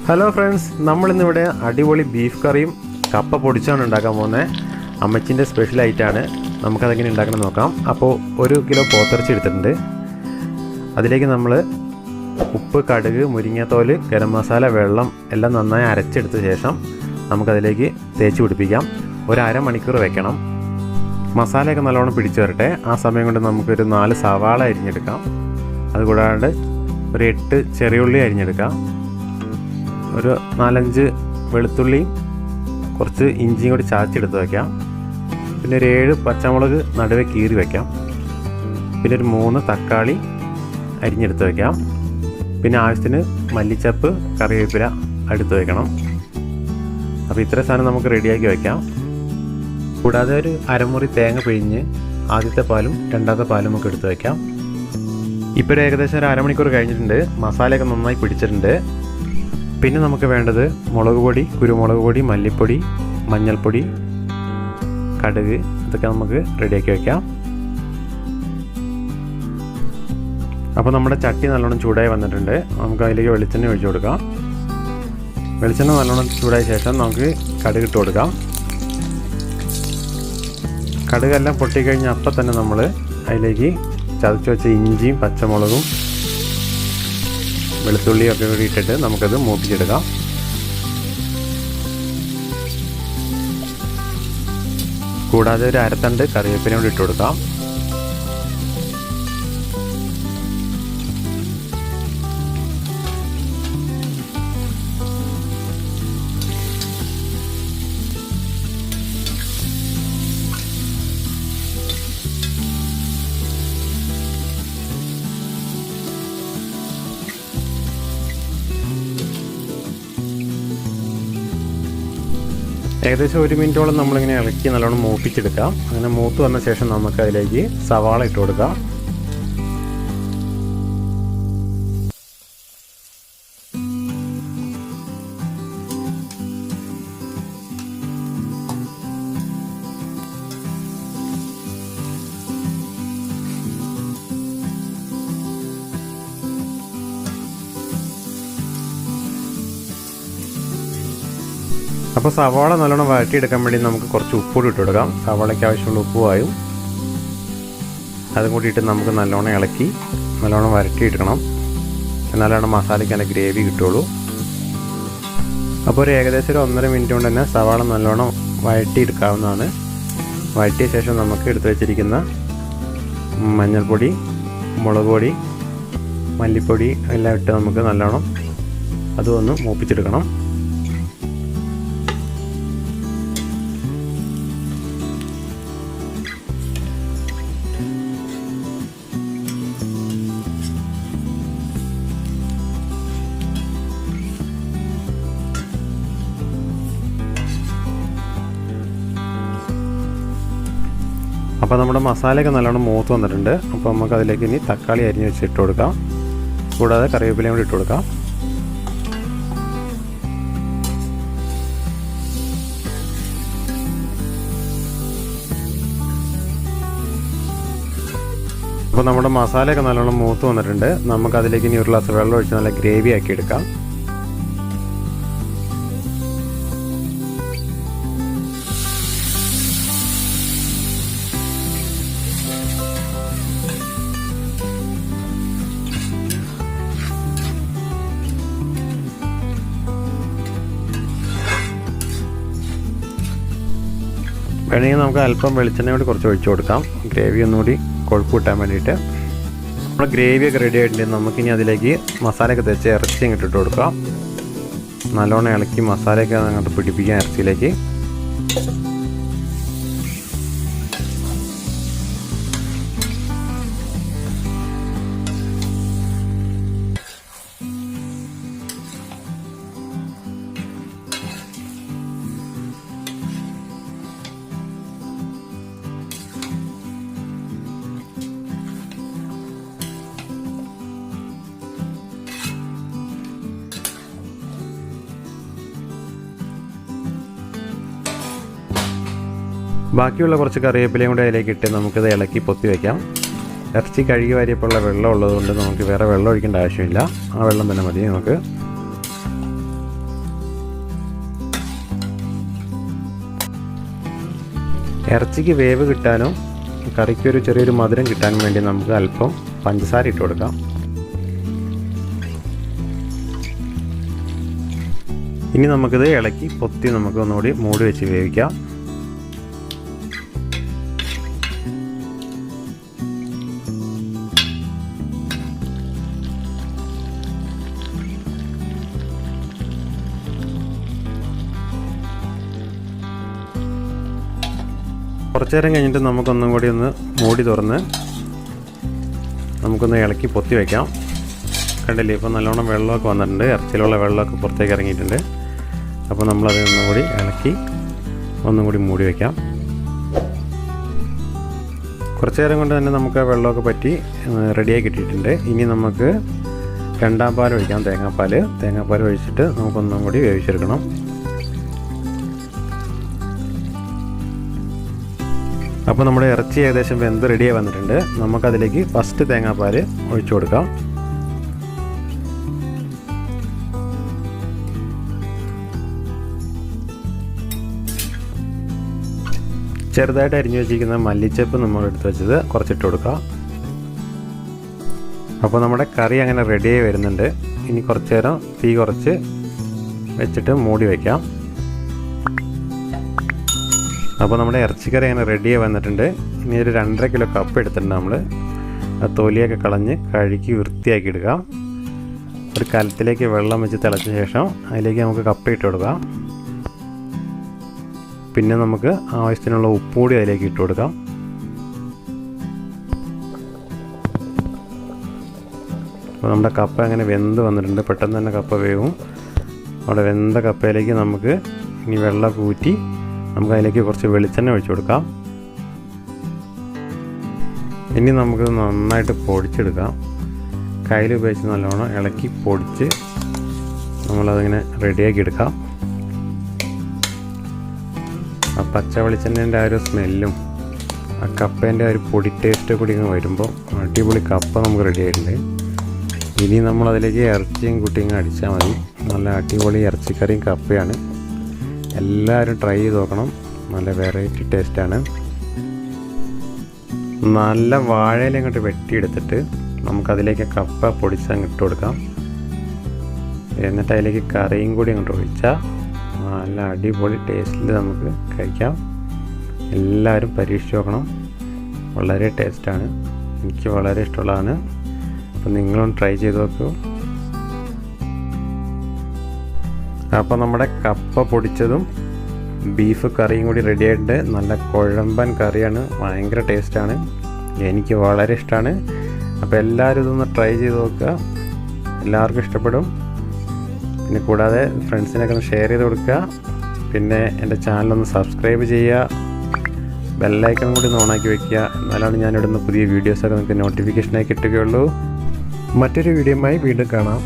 Hello friends, നമ്മളിന്നിവിടെ അടിപൊളി beef കറിയും കപ്പ പൊടിച്ചാണ് ഉണ്ടാക്കാൻ പോകുന്നത്. അമ്മച്ചിൻ്റെ സ്പെഷ്യൽ ആയിട്ടാണ്. നമുക്കതെങ്ങനെ ഉണ്ടാക്കണം നോക്കാം. അപ്പോൾ 1 കിലോ പോത്തിറച്ചി എടുത്തിട്ടുണ്ട്. അതിലേക്ക് നമ്മൾ ഉപ്പ്, കടുക്, മുരിങ്ങത്തോല്, ഗരം മസാല, വെള്ളം എല്ലാം നന്നായി അരച്ചെടുത്ത ശേഷം നമുക്കതിലേക്ക് തേച്ച് പിടിപ്പിക്കാം. ഒരു അരമണിക്കൂർ വെക്കണം. മസാലയൊക്കെ നല്ലോണം പിടിച്ചു വരട്ടെ. ആ സമയം കൊണ്ട് നമുക്കൊരു 4 സവാള അരിഞ്ഞെടുക്കാം. അതുകൂടാണ്ട് ഒരു 8 ചെറിയുള്ളി അരിഞ്ഞെടുക്കാം. ഒരു 4-5 വെളുത്തുള്ളിയും കുറച്ച് ഇഞ്ചിയും കൂടി ചാച്ചെടുത്ത് വയ്ക്കാം. പിന്നെ ഒരു 7 പച്ചമുളക് നടുവെ കീറി വയ്ക്കാം. പിന്നെ ഒരു 3 തക്കാളി അരിഞ്ഞെടുത്ത് വയ്ക്കാം. പിന്നെ ആവശ്യത്തിന് മല്ലിച്ചപ്പ്, കറിവേപ്പില എടുത്ത് വയ്ക്കണം. അപ്പോൾ ഇത്ര സാധനം നമുക്ക് റെഡിയാക്കി വയ്ക്കാം. കൂടാതെ ഒരു അരമുറി തേങ്ങ പിഴിഞ്ഞ് ആദ്യത്തെ പാലും രണ്ടാമത്തെ പാലും ഒക്കെ എടുത്ത് വയ്ക്കാം. ഇപ്പോൾ ഒരു ഏകദേശം ഒരു അരമണിക്കൂർ കഴിഞ്ഞിട്ടുണ്ട്. മസാലയൊക്കെ നന്നായി പിടിച്ചിട്ടുണ്ട്. പിന്നെ നമുക്ക് വേണ്ടത് മുളക് പൊടി, കുരുമുളക് പൊടി, മല്ലിപ്പൊടി, മഞ്ഞൾപ്പൊടി, കടുക്, ഇതൊക്കെ നമുക്ക് റെഡിയാക്കി വയ്ക്കാം. അപ്പോൾ നമ്മുടെ ചട്ടി നല്ലോണം ചൂടായി വന്നിട്ടുണ്ട്. നമുക്ക് അതിലേക്ക് വെളിച്ചെണ്ണ ഒഴിച്ചു കൊടുക്കാം. വെളിച്ചെണ്ണ നല്ലോണം ചൂടായ ശേഷം നമുക്ക് കടുക് ഇട്ട് കൊടുക്കാം. കടുകെല്ലാം പൊട്ടിക്കഴിഞ്ഞ് അപ്പം തന്നെ നമ്മൾ അതിലേക്ക് ചതച്ച് വെച്ച ഇഞ്ചിയും പച്ചമുളകും വെളുത്തുള്ളിയൊക്കെ കൂടി ഇട്ടിട്ട് നമുക്കത് മൂപ്പിച്ചെടുക്കാം. കൂടാതെ ഒരു അരത്തണ്ട് കറിവേപ്പില കൂടി ഇട്ട് കൊടുക്കാം. ഏകദേശം 1 മിനിറ്റോളം നമ്മളിങ്ങനെ ഇളക്കി നല്ലോണം മൂപ്പിച്ചെടുക്കാം. അങ്ങനെ മൂത്ത് വന്ന ശേഷം നമുക്ക് അതിലേക്ക് സവാള ഇട്ട് കൊടുക്കാം. അപ്പോൾ സവാള നല്ലോണം വഴറ്റിയെടുക്കാൻ വേണ്ടി നമുക്ക് കുറച്ച് ഉപ്പുകൂടി ഇട്ട് കൊടുക്കാം. സവാളയ്ക്ക് ആവശ്യമുള്ള ഉപ്പുമായും അതും കൂടിയിട്ട് നമുക്ക് നല്ലോണം ഇളക്കി നല്ലോണം വഴറ്റിയെടുക്കണം. എന്നാലാണ് മസാലയ്ക്ക് നല്ല ഗ്രേവി കിട്ടുള്ളൂ. അപ്പോൾ ഒരു ഏകദേശം ഒരു 1.5 മിനിറ്റ് കൊണ്ട് തന്നെ സവാള നല്ലോണം വഴറ്റിയെടുക്കാവുന്നതാണ്. വഴറ്റിയ ശേഷം നമുക്ക് എടുത്തു വെച്ചിരിക്കുന്ന മഞ്ഞൾപ്പൊടി, മുളക് പൊടി, മല്ലിപ്പൊടി എല്ലാം ഇട്ട് നമുക്ക് നല്ലോണം അതൊന്ന് മൂപ്പിച്ചെടുക്കണം. അപ്പോൾ നമ്മുടെ മസാലയൊക്കെ നല്ലോണം മൂത്ത് വന്നിട്ടുണ്ട്. അപ്പോൾ നമുക്ക് അതിലേക്ക് ഇനി തക്കാളി അരിഞ്ഞ് വെച്ചിട്ട് കൊടുക്കാം. കൂടാതെ കറിവേപ്പിലയും കൂടി ഇട്ട് കൊടുക്കാം. അപ്പോൾ നമ്മുടെ മസാലയൊക്കെ നല്ലോണം മൂത്ത് വന്നിട്ടുണ്ട്. നമുക്ക് അതിലേക്ക് ഇനി ഒരു ഗ്ലാസ് വെള്ളം ഒഴിച്ച് നല്ല ഗ്രേവി ആക്കി എടുക്കാം. വേണമെങ്കിൽ നമുക്ക് അല്പം വെളിച്ചെണ്ണ കൂടി കുറച്ച് ഒഴിച്ചു കൊടുക്കാം. ഗ്രേവി ഒന്നുകൂടി കൊഴുപ്പ് കിട്ടാൻ വേണ്ടിയിട്ട്. നമ്മുടെ ഗ്രേവിയൊക്കെ റെഡി ആയിട്ടുണ്ടെങ്കിൽ നമുക്കിനി അതിലേക്ക് മസാലയൊക്കെ തേച്ച് ഇറച്ചി അങ്ങോട്ട് ഇട്ട് കൊടുക്കാം. നല്ലോണം ഇളക്കി മസാലയൊക്കെ അങ്ങോട്ട് പിടിപ്പിക്കാം ഇറച്ചിയിലേക്ക്. ബാക്കിയുള്ള കുറച്ച് കറിവേപ്പിലയും കൂടെ അതിലേക്ക് ഇട്ട് നമുക്കിത് ഇളക്കി പൊത്തി വയ്ക്കാം. ഇറച്ചി കഴുകി വാരിയപ്പോൾ ഉള്ള വെള്ളം ഉള്ളതുകൊണ്ട് നമുക്ക് വേറെ വെള്ളം ഒഴിക്കേണ്ട ആവശ്യമില്ല. ആ വെള്ളം തന്നെ മതി നമുക്ക്. ഇറച്ചിക്ക് വേവ് കിട്ടാനും കറിക്കൊരു ചെറിയൊരു മധുരം കിട്ടാനും വേണ്ടി നമുക്ക് അല്പം പഞ്ചസാര ഇട്ട് കൊടുക്കാം. ഇനി നമുക്കിത് ഇളക്കി പൊത്തി നമുക്ക് ഒന്നുകൂടി മൂടി വെച്ച് വേവിക്കാം. കുറച്ച് നേരം കഴിഞ്ഞിട്ട് നമുക്കൊന്നും കൂടി ഒന്ന് മൂടി തുറന്ന് നമുക്കൊന്ന് ഇളക്കി പൊത്തി വയ്ക്കാം. കണ്ടില്ലേ, ഇപ്പോൾ നല്ലോണം വെള്ളമൊക്കെ വന്നിട്ടുണ്ട്, ഇറച്ചിയിലുള്ള വെള്ളമൊക്കെ പുറത്തേക്ക് ഇറങ്ങിയിട്ടുണ്ട്. അപ്പോൾ നമ്മളത് ഒന്നും കൂടി ഇളക്കി ഒന്നും കൂടി മൂടി വയ്ക്കാം. കുറച്ച് നേരം കൊണ്ട് തന്നെ നമുക്ക് ആ വെള്ളമൊക്കെ പറ്റി റെഡിയായി കിട്ടിയിട്ടുണ്ട്. ഇനി നമുക്ക് രണ്ടാം പാൽ ഒഴിക്കാം, തേങ്ങാപ്പാൽ ഒഴിച്ചിട്ട് നമുക്കൊന്നും കൂടി വേവിച്ചെടുക്കണം. അപ്പോൾ നമ്മുടെ ഇറച്ചി ഏകദേശം വെന്ത് റെഡിയായി വന്നിട്ടുണ്ട്. നമുക്കതിലേക്ക് ഫസ്റ്റ് തേങ്ങാപ്പാൽ ഒഴിച്ചു കൊടുക്കാം. ചെറുതായിട്ട് അരിഞ്ഞു വെച്ചിരിക്കുന്ന മല്ലിച്ചപ്പ് നമ്മൾ എടുത്ത് വെച്ചത് കുറച്ചിട്ട് കൊടുക്കാം. അപ്പോൾ നമ്മുടെ കറി അങ്ങനെ റെഡിയായി വരുന്നുണ്ട്. ഇനി കുറച്ച് നേരം തീ കുറച്ച് വെച്ചിട്ട് മൂടി വയ്ക്കാം. അപ്പോൾ നമ്മുടെ ഇറച്ചിക്കറി അങ്ങനെ റെഡിയായി വന്നിട്ടുണ്ട്. ഇനി ഒരു 2.5 കിലോ കപ്പ് എടുത്തിട്ടുണ്ട്. നമ്മൾ ആ തൊലിയൊക്കെ കളഞ്ഞ് കഴുകി വൃത്തിയാക്കി എടുക്കാം. ഒരു കലത്തിലേക്ക് വെള്ളം വെച്ച് തിളച്ച ശേഷം അതിലേക്ക് നമുക്ക് കപ്പ ഇട്ട് കൊടുക്കാം. പിന്നെ നമുക്ക് ആവശ്യത്തിനുള്ള ഉപ്പ് കൂടി അതിലേക്ക് ഇട്ട് കൊടുക്കാം. അപ്പോൾ നമ്മുടെ കപ്പ അങ്ങനെ വെന്ത് വന്നിട്ടുണ്ട്. പെട്ടെന്ന് തന്നെ കപ്പ വേവും. അവിടെ വെന്ത കപ്പയിലേക്ക് നമുക്ക് ഇനി വെള്ളം ഊറ്റി നമുക്ക് അതിലേക്ക് കുറച്ച് വെളിച്ചെണ്ണ ഒഴിച്ചു കൊടുക്കാം. ഇനി നമുക്ക് നന്നായിട്ട് പൊടിച്ചെടുക്കാം. കയ്യിൽ ഉപയോഗിച്ച് നല്ലോണം ഇളക്കി പൊടിച്ച് നമ്മളതിങ്ങനെ റെഡിയാക്കി എടുക്കാം. ആ പച്ച വെളിച്ചെണ്ണേൻ്റെ ആ ഒരു സ്മെല്ലും ആ കപ്പേൻ്റെ ആ ഒരു പൊടി ടേസ്റ്റ് കൂടി ഇങ്ങനെ വരുമ്പോൾ അടിപൊളി കപ്പ നമുക്ക് റെഡി ആയിട്ടുണ്ട്. ഇനി നമ്മളതിലേക്ക് ഇറച്ചിയും കുട്ടിയും അടിച്ചാൽ മതി. നല്ല അടിപൊളി ഇറച്ചിക്കറിയും കപ്പയാണ്. എല്ലാവരും ട്രൈ ചെയ്ത് നോക്കണം. നല്ല വെറൈറ്റി ടേസ്റ്റാണ്. നല്ല വാഴയില അങ്ങോട്ട് വെട്ടിയെടുത്തിട്ട് നമുക്കതിലേക്ക് കപ്പ പൊടിച്ച് അങ്ങ് ഇട്ട് കൊടുക്കാം. എന്നിട്ട് അതിലേക്ക് കറിയും കൂടി അങ്ങോട്ട് ഒഴിച്ചാൽ നല്ല അടിപൊളി ടേസ്റ്റിൽ നമുക്ക് കഴിക്കാം. എല്ലാവരും പരീക്ഷിച്ച് നോക്കണം. വളരെ ടേസ്റ്റാണ്. എനിക്ക് വളരെ ഇഷ്ടമുള്ളതാണ്. അപ്പോൾ നിങ്ങളും ട്രൈ ചെയ്ത് നോക്കൂ. അപ്പോൾ നമ്മുടെ കപ്പ പൊടിച്ചതും ബീഫ് കറിയും കൂടി റെഡി ആയിട്ടുണ്ട്. നല്ല കുഴമ്പൻ കറിയാണ്, ഭയങ്കര ടേസ്റ്റാണ്. എനിക്ക് വളരെ ഇഷ്ടമാണ്. അപ്പോൾ എല്ലാവരും ഇതൊന്ന് ട്രൈ ചെയ്ത് നോക്കുക. എല്ലാവർക്കും ഇഷ്ടപ്പെടും. പിന്നെ കൂടാതെ ഫ്രണ്ട്സിനൊക്കെ ഒന്ന് ഷെയർ ചെയ്ത് കൊടുക്കുക. പിന്നെ എൻ്റെ ചാനലൊന്ന് സബ്സ്ക്രൈബ് ചെയ്യുക. ബെല്ലൈക്കൺ കൂടി ഒന്ന് ഓണാക്കി വയ്ക്കുക. എന്നാലാണ് ഞാനിടുന്ന പുതിയ വീഡിയോസൊക്കെ നിങ്ങൾക്ക് നോട്ടിഫിക്കേഷനായി കിട്ടുകയുള്ളൂ. മറ്റൊരു വീഡിയോയുമായി വീണ്ടും കാണാം.